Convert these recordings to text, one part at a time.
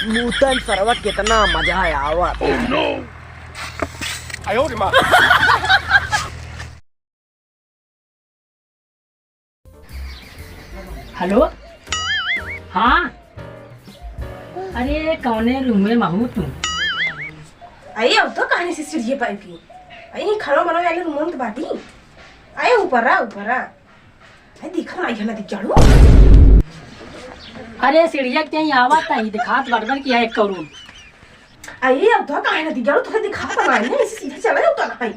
नूतन सरवा कितना मजा आवत। आयो रे माँ। हेलो, हाँ, अरे कौने रूम में महू तुम? आइए अब तो कहानी से सीढ़ी पाई की आई खाना बनाने वाले रूम में बाटी आए ऊपर आ आई दिखा ना दिख जाड़ू। अरे सीढ़िया के यहाँ आवा था दिखात बरबर किया एक करूँ। आइए अब तो कहानी ना दिख जाड़ू तो दिखा बनाए ना इसे सीधे चला जाओ तो ना आई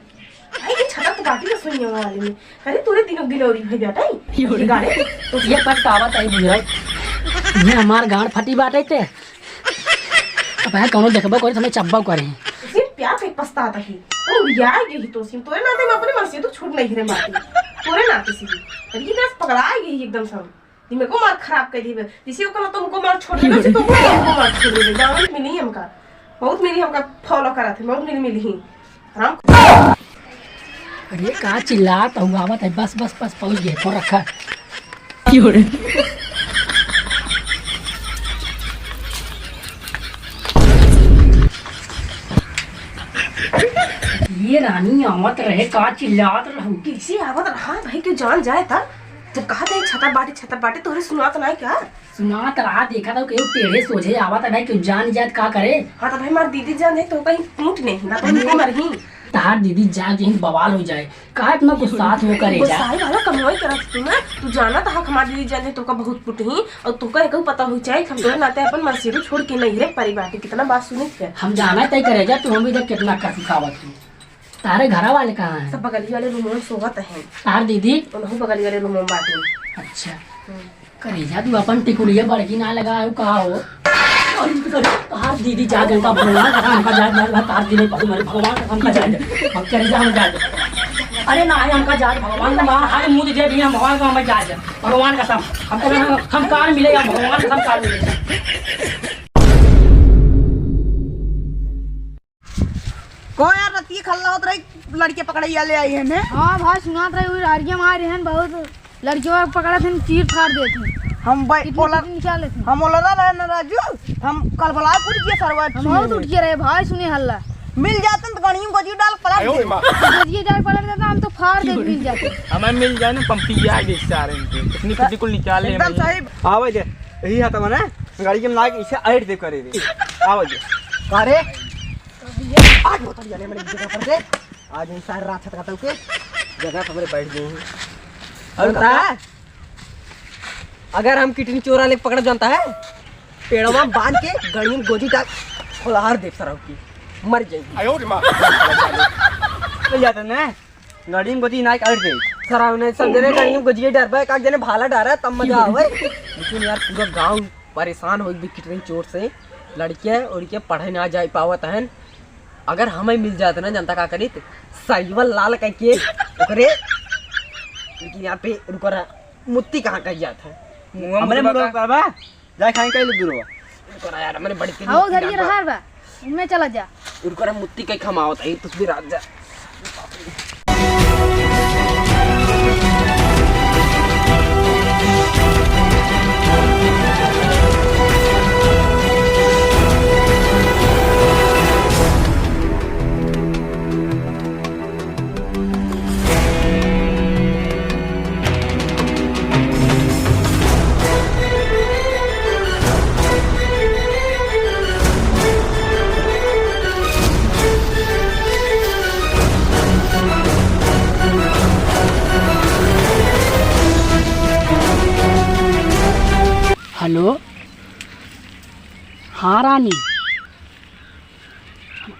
आई की छता तो बाटी ना सुनिए वाले में अरे तूने दिनों गिलोरी भाई बेटा ये गाने तो ये पर आवत आई बुझाई ये हमार गांड फटी बाटे थे। अब है कौनो देखबो करे हमें चब्बा करे सिर्फ प्यार पे पछताता ही तो यार ये ही तो सिम तोरे नाते मैं अपने मन से तो छूट नहीं रे माटी तोरे नाते से अरे ये बस पकड़ा गई एकदम सब दिमाग को मार खराब कर दी किसी को तुमको मार छोड़ देना से तुमको मार छोड़ दे गांव में नहीं हमका बहुत मिली हमका फॉलो करा थे बहुत मिली ही आराम। अरे का चिल्लात हुआ आवत है बस बस बस पहुंच गए फोन रखा क्यों रे। ये रानी आवत रहे का चिल्लात रहू किसी आवत रहा भाई क्यों जान जाए था जब कहा था छता बाटे तोरे सुना तो नहीं क्या सुनात रहा देखा था क्यों टेढ़े सोझे आवत है क्यों जान जात का करे। हाँ तो भाई मार दीदी जान है तो कहीं टूट नहीं ना तो उनको मरही तार दीदी जा जहीं बवाल हो जाए कहा इतना गुस्सा हो करे जा साई वाला कमाई करत तू ना तू जाना था हमारी दीदी जाने तो का बहुत पुटही और तुका एक पता हो जाए हम तोरे नाते अपन मसीरू छोड़ के नहीं रे परिवार के कितना बात सुने क्या हम जाना तय करे जा तू हम इधर कितना कर सिखावत तू तारे घरा वाले कहाँ हैं? सब बगली वाले रूम में सोवत है तार दीदी उन्होंने बगली वाले रूम में बाटे। अच्छा करे जा तू अपन टिकुलिया बड़की ना लगा कहा हो तार दीदी जा गंगा भगवान का हमका जा तार दीदी भगवान का हमका जा हम करे जा हम जा अरे ना हमका जा भगवान का हाथ मुंह दे दिया भगवान का हम जा भगवान का सब हम कार मिलेगा भगवान का सब कार मिलेगा। को यार रतिया खल्ला होत रही लड़के पकड़ैया ले आई है ने। हाँ भाई सुनात रहे लड़कियां मारे हैं बहुत लड़कियों पकड़ा थे चीर फाड़ देते हम भाई ओला निकाले थे हम ओला रहे न राजू हम कल बला पूरी किया सरवा बहुत उठ के रहे भाई सुने हल्ला मिल जाते तो गणियों गोजी डाल पलट आयो रे दे माँ। ये जाके पलट देता हम तो फाड़ दे मिल जाते हमें मिल जाए ना पंपी आ गई सारे इनके कितनी कितनी को निकाल ले एकदम सही आवे दे यही है तमने गाड़ी के लाग इसे ऐड दे करे दे आवे दे अरे आज बोतल जाने मेरे जगह पर दे आज इन सारी रात छटका तो के जगह पर बैठ गए हैं और बता अगर हम कितनी चोरा ले पकड़ जानता है पेड़ों में बांध के गड़ियों में गोजी डाल फुलहार दे सराव की मर जाएगी। आयो रे माँ। मिल जाते ना गाड़ी में गोजी नाइक ऐड दे सराव ने सब जने गाड़ी में गोजी डर बे काक जने भाला डारा तब मजा आवे लेकिन यार पूरा गांव परेशान हो गई कितनी चोट से लड़कियां उड़के पढ़े ना जा पावत हैं अगर हमें मिल जाते ना जनता का करी सरीवल लाल कह के ओकरे लेकिन यहाँ पे रुको मुत्ती कहाँ कह जाता है हमने मुर्गा करवा जा खाएं कहीं दूर रुको यार हमने बड़ी तेज आओ उधर ये रहा बा उनमें चला जा रुको मुत्ती कहीं खमावत है तुझ भी रात जा हेलो हाँ रानी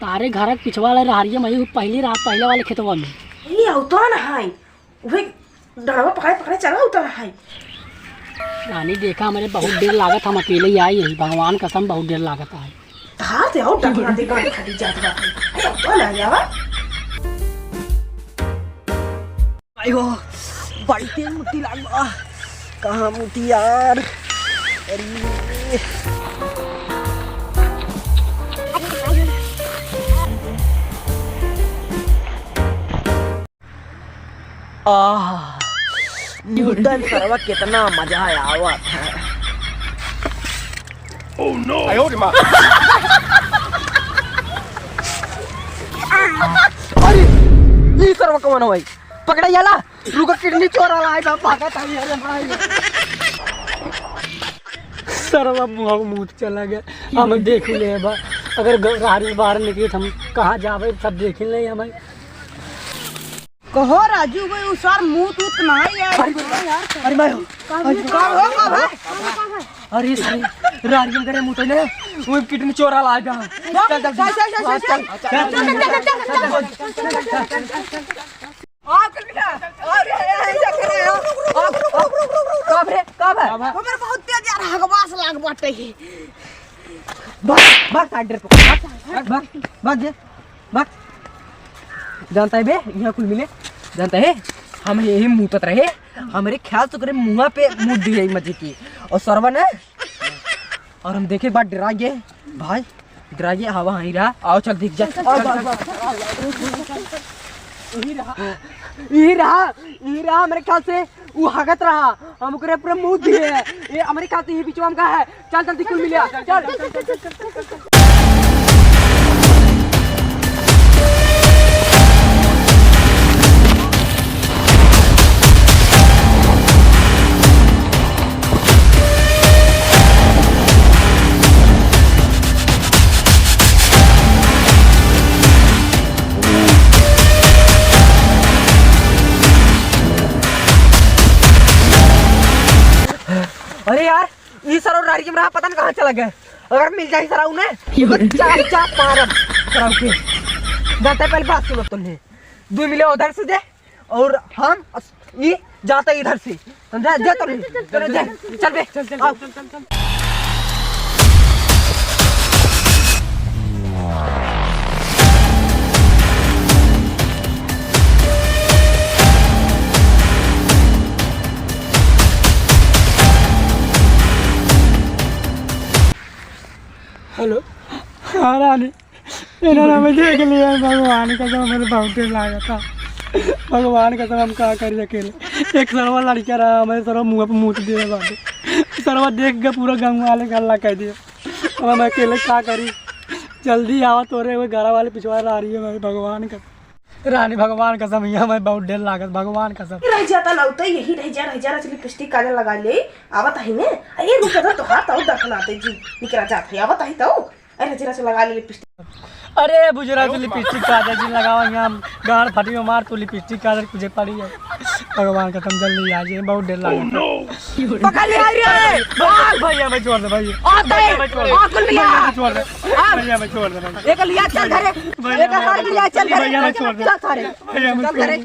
तारे घर पिछवा वाले रहारिया मई पहली रात पहले वाले खेतवा में ये तो ना हाय वे डरवा पकड़े चला उतर हाय रानी देखा हमारे बहुत देर लागत हम अकेले ही आई यही भगवान कसम बहुत देर लागत है धार से आओ डरना दे गाड़ी खड़ी जात बा है तो ना यावा आयो बड़ी तेज मुट्ठी लाग कहाँ मुट्ठी यार अरे न्यूटन सरवा कितना मजा आवत है अरे ये सर्व कौन है भाई पकड़ा याला रुका किडनी चोरा लाए बा भागा था यार भाई सरवा मुंह चला गया हम देख ले बा अगर गाड़ी बाहर निकली हम कहाँ जावे सब देख ले हमें कहो राजू भाई उस बार मुंह तूत ना यार अरे भाई का भाई अरे सारी रारियम करे मुंह ने वो किडनी चोरा लाए बा चल चल कब है हमारे बहुत तेज यार हगवास लाग बाटे ही भाग साइड पे भाग जानता है बे यहाँ कुल मिले जानता है हम यही मुँहत रहे हमारे ख्याल से करे मुँह पे मुँह दिए मजे की और सरवन है और हम देखे बात डरा गए भाई डरा गए हवा ही रहा आओ चल दिख जा यही रहा हमारे ख्याल से वो हगत रहा हम करे पूरा मुँह दिए ये हमारे ख्याल से ये बीच में का है चल जल्दी कुल मिले चल अरे यार ये सर और रारी रहा पता नहीं कहाँ चला गया अगर मिल जाए सर उन्हें चार चार मारम सर के जाता है पहले बात सुनो तुमने 2 मिले उधर से दे और हम ये जाता है इधर से समझा जा तो चल बे चल हेलो हाँ रानी इन्होंने हमें देख लिया भगवान का सब हमें बहुत देर लगा था भगवान का सब हम कहा करिए अकेले एक सरवा लड़का रहा हमें सरवा मुँह पे मुँह दिए बात सरवा देख के पूरा गाँव वाले का अल्लाह कह दिया अब हम अकेले क्या करी जल्दी आवा तोरे हुए घर वाले पिछवा रही है मैं भगवान का रानी भगवान का सब हमें बहुत देर लागत भगवान का सब रह जाता लौटे यही रह जा लिपस्टिक काजल लगा ले आवत है ने अरे रुक जा तो हाथ और दखनाते जी निकला जात है आवत है तो अरे जरा से लगा ले लिपस्टिक अरे बुजुर्ग तो लिपस्टिक काजल जी लगावा यहाँ गाड़ फटी मार तो लिपस्टिक काजल तुझे पड़ी है भगवान का तुम जल्दी आ जाए बहुत देर लागत पकड़ ले रे भाग भैया मैं छोड़ दे भैया आता है भैया छोड़ दे भैया मैं छोड़ दे एक लिया चल घरे एक हार लिया चल घरे भैया मैं छोड़ दे चल घरे भैया मैं चल घरे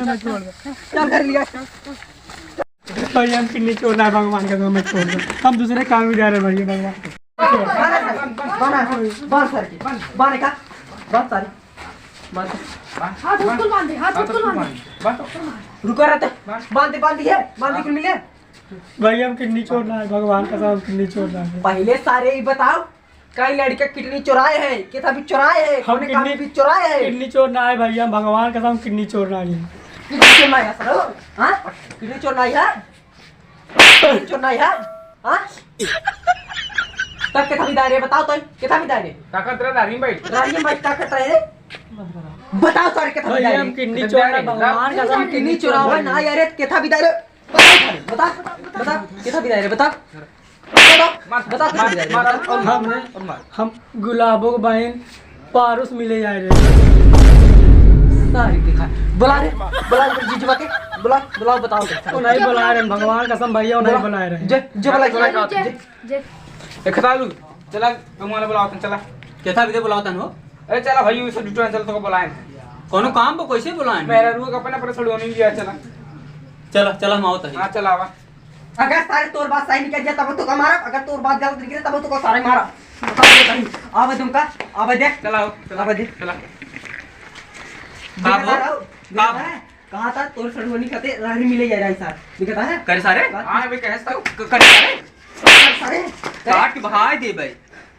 मैं छोड़ दे चल घर लिया भैया हम किन्नी छोड़ना है भगवान का मैं छोड़ दे हम दूसरे काम में जा रहे हैं भैया भगवान बांध सारे बांध का बांध सारी बांध हाथ बिल्कुल बांध दे हाथ बिल्कुल बांध दे रुको रहते बांध दिए बांध के मिले भैया हम किन्नी छोड़ना है भगवान का सब किन्नी छोड़ना है पहले सारे ही बताओ कई लड़के किडनी चुराए हैं कितना भी चुराए हैं हम हमने काम भी चुराए हैं किन्नी छोड़ना है भैया भगवान का सब किन्नी छोड़ना है किडनी चुराना है सर हां किडनी चुराना है किडनी चुराना है हां तब कितना भी दायरे बताओ तो कितना भी दायरे ताकत रे रारियम भाई क्या करता है बताओ सर कितना भी भैया हम दायरे किन्नी छोड़ना भगवान का सब किडनी चुरावा ना यार कितना भी दायरे बता कितना भी दायरे बता बता कितना भी दायरे हम गुलाबों को बहन पारुस मिले जा रहे सारी दिखा बुला जीजू के बुलाओ बताओ वो नहीं बुला रहे भगवान कसम भैया नहीं बुला रहे जो बुला खतालू चला गंगवाला बुलाओ चला कैसा विदे बुलावता हो अरे चला भाई उसे डुटो चल तो बुलाएं कोनो काम को कैसे बुलाएं मेरा रूह का अपना पर सड़ो नहीं लिया चला चला चला हम आवत है हां चला आवा अगर सारे तोर बात सही निकल जाए तब तो मारा अगर तोर बात गलत निकले तब तो सारे मारा आवे तुमका आवे देख चला आवे देख चला कहां था तोर सड़वनी खाते रानी मिले जा रहा है सर दिखता है करे सारे हां भाई कहता करे सारे सारे काट के बहाय दे भाई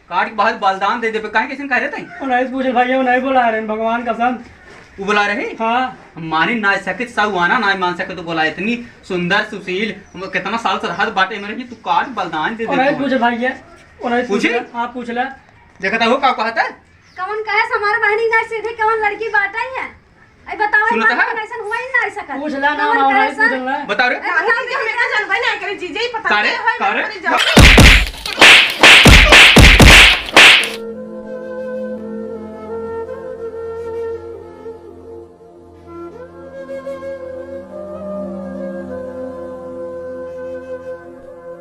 काट के बहाय बलिदान दे दे काहे कैसे कह रहे थे नहीं पूछे भैया नहीं बुला रहे भगवान कसम वो बुला रहे हाँ हम मानी ना सके साहुआना ना मान सके तो बोला इतनी सुंदर सुशील कितना साल से हाथ बाटे मेरे तू काट बलिदान दे दे नहीं पूछे भैया पूछी? हाँ पूछ ले। देखता हो का कहता है कौन कहे हमारे बहनी ना सीधे कौन लड़की बाटा ही है आई बताओ सुनो तो है। ऐसा हुआ ही ना ऐसा कर पूछ ले ना ना नहीं पूछ ले। बताओ रे नानी जी हमें का जानबे नहीं करे जीजे ही पता कारे है कारे